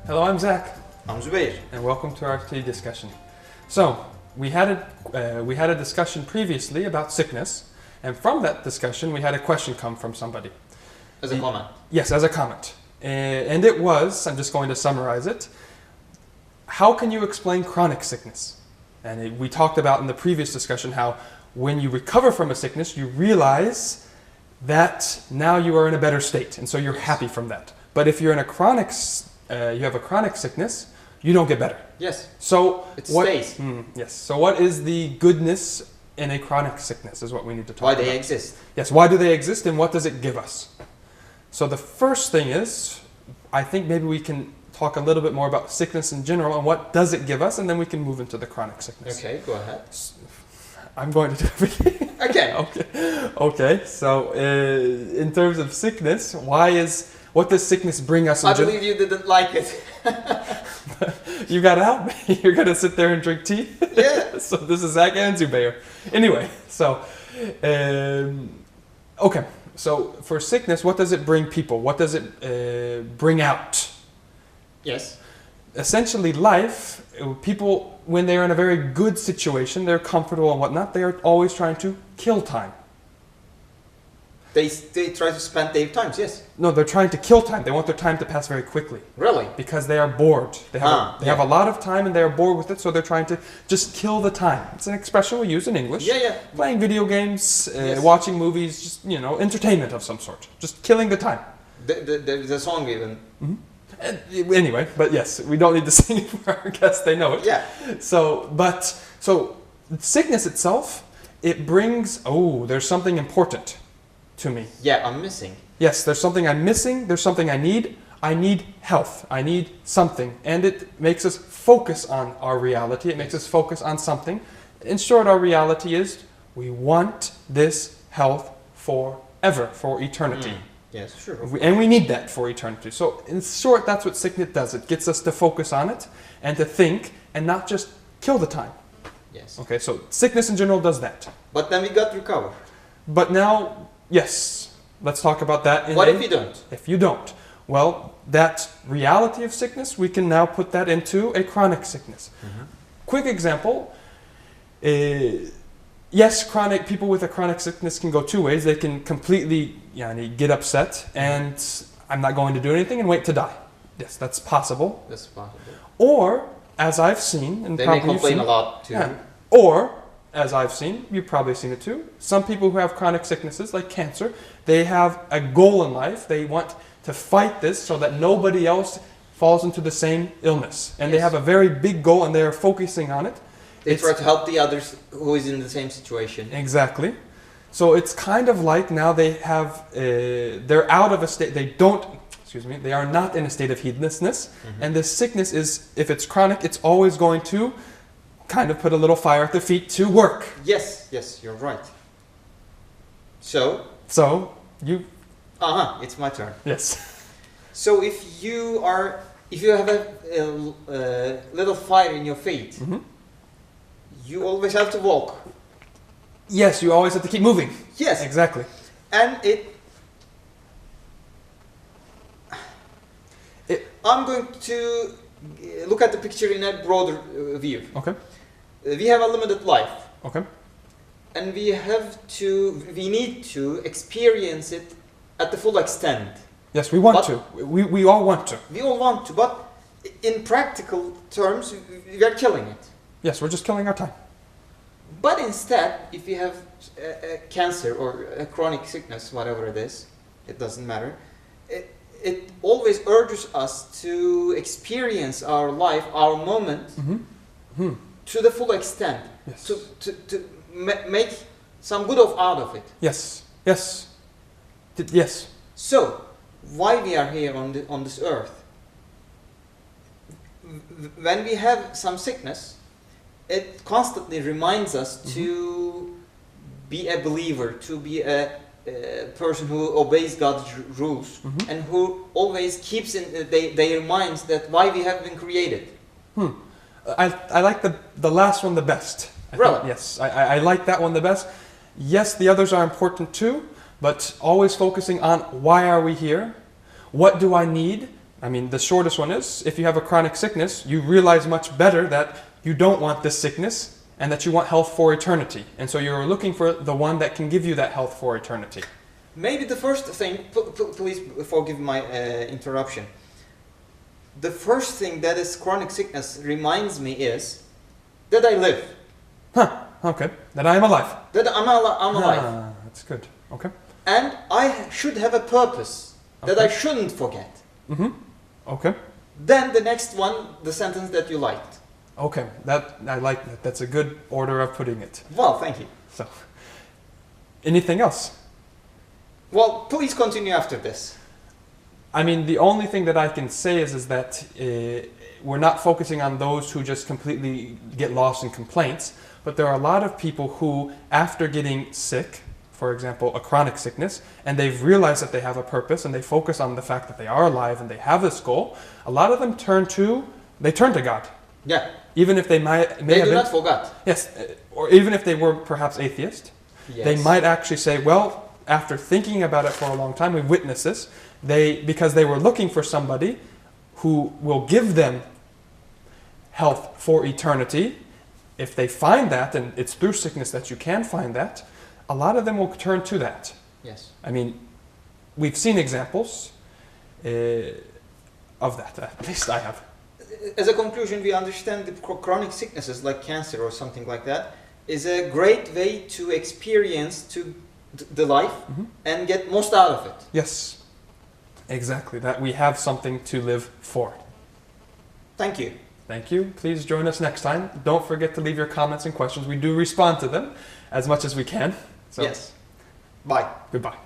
Hello, I'm Zack. I'm Zubeyir. And welcome to our tea discussion. So, we had a discussion previously about sickness, and from that discussion we had a question come from somebody. As a comment? Yes, as a comment. And it was, I'm just going to summarize it, how can you explain chronic sickness? And we talked about in the previous discussion how when you recover from a sickness, you realize that now you are in a better state, and so you're happy from that. But if you're in a chronic, you have a chronic sickness, you don't get better. Yes. So it stays. Yes. So what is the goodness in a chronic sickness is what we need to talk about. Why they exist. Yes. Why do they exist, and what does it give us? So the first thing is, I think maybe we can talk a little bit more about sickness in general and what does it give us, and then we can move into the chronic sickness. Okay, go ahead. I'm going to do everything. Okay. Okay. So in terms of sickness, what does sickness bring us? I believe you didn't like it. You gotta help me. You're gonna sit there and drink tea? Yeah. So this is Zack and Zubeyir. Anyway, so okay. So for sickness, what does it bring people? What does it bring out? Yes. Essentially, life, people, when they're in a very good situation, they're comfortable and whatnot, they are always trying to kill time. They try to spend their times, yes. No, they're trying to kill time. They want their time to pass very quickly. Really? Because they are bored. They have a lot of time and they are bored with it, so they're trying to just kill the time. It's an expression we use in English. Yeah. Playing video games, Yes. watching movies, just, entertainment of some sort. Just killing the time. The song even. Mm-hmm. Anyway, but yes, we don't need to sing it for our guests, they know it. Yeah. So sickness itself, it brings, there's something important to me. Yeah, I'm missing. Yes, there's something I'm missing, there's something I need. I need health, I need something. And it makes us focus on our reality, it makes us focus on something. In short, our reality is we want this health forever, for eternity. Yes, sure. And we need that for eternity. So in short, that's what sickness does. It gets us to focus on it and to think and not just kill the time. Yes. Okay, so sickness in general does that. But then we got recovered. But now, yes, let's talk about that. What if you don't? If you don't? Well, that reality of sickness, we can now put that into a chronic sickness. Mm-hmm. Quick example. Yes, people with a chronic sickness can go two ways. They can completely get upset and I'm not going to do anything and wait to die. Yes, that's possible. That's possible. Or, as I've seen, and they probably may complain you've seen, a lot too. Yeah. Or, as I've seen, you've probably seen it too, some people who have chronic sicknesses like cancer, they have a goal in life. They want to fight this so that nobody else falls into the same illness. And they have a very big goal and they are focusing on it. They try to help the others who is in the same situation. Exactly. So it's kind of like now they're out of a state, they are not in a state of heedlessness. Mm-hmm. And this sickness is, if it's chronic, it's always going to kind of put a little fire at their feet to work. Yes, you're right. So you... it's my turn. Yes. So if you have a little fire in your feet, mm-hmm. You always have to walk. Yes, you always have to keep moving. Yes. Exactly. And I'm going to look at the picture in a broader view. Okay. We have a limited life. Okay. And we need to experience it at the full extent. Yes, we want to. We all want to. We all want to, but in practical terms, we are killing it. Yes, we're just killing our time. But instead, if we have a cancer or a chronic sickness, whatever it is, it doesn't matter, it always urges us to experience our life, our moment, mm-hmm. Mm-hmm. to the full extent. Yes. To make some good out of it. Yes. Yes. Yes. So, why we are here on this earth? When we have some sickness, it constantly reminds us mm-hmm. to be a believer, to be a person who obeys God's rules, mm-hmm. and who always keeps in their minds that why we have been created. I like the last one the best. Really? Yes, I like that one the best. Yes, the others are important too, but always focusing on why are we here? What do I need? I mean, the shortest one is, if you have a chronic sickness, you realize much better that you don't want this sickness and that you want health for eternity. And so you're looking for the one that can give you that health for eternity. Maybe the first thing, please forgive my interruption. The first thing that is chronic sickness reminds me is that I live. Huh, okay. That I am alive. That I'm alive. Ah, that's good. Okay. And I should have a purpose that Okay. I shouldn't forget. Mm-hmm. Okay. Then the next one, the sentence that you liked. Okay, that I like that. That's a good order of putting it. Well, thank you. So, anything else? Well, please continue after this. I mean, the only thing that I can say is that we're not focusing on those who just completely get lost in complaints, but there are a lot of people who, after getting sick, for example, a chronic sickness, and they've realized that they have a purpose and they focus on the fact that they are alive and they have this goal, a lot of them turn to God. Yeah. Even if they may They have do been, not forget. yes, or even if they were perhaps atheist, Yes. they might actually say, well, after thinking about it for a long time, we've witnessed this, because they were looking for somebody who will give them health for eternity. If they find that, and it's through sickness that you can find that, a lot of them will turn to that. Yes. I mean, we've seen examples of that, at least I have. As a conclusion, we understand that chronic sicknesses like cancer or something like that is a great way to experience the life and get most out of it. Yes, exactly, that we have something to live for. Thank you. Thank you. Please join us next time. Don't forget to leave your comments and questions. We do respond to them as much as we can. So, Yes. Bye. goodbye.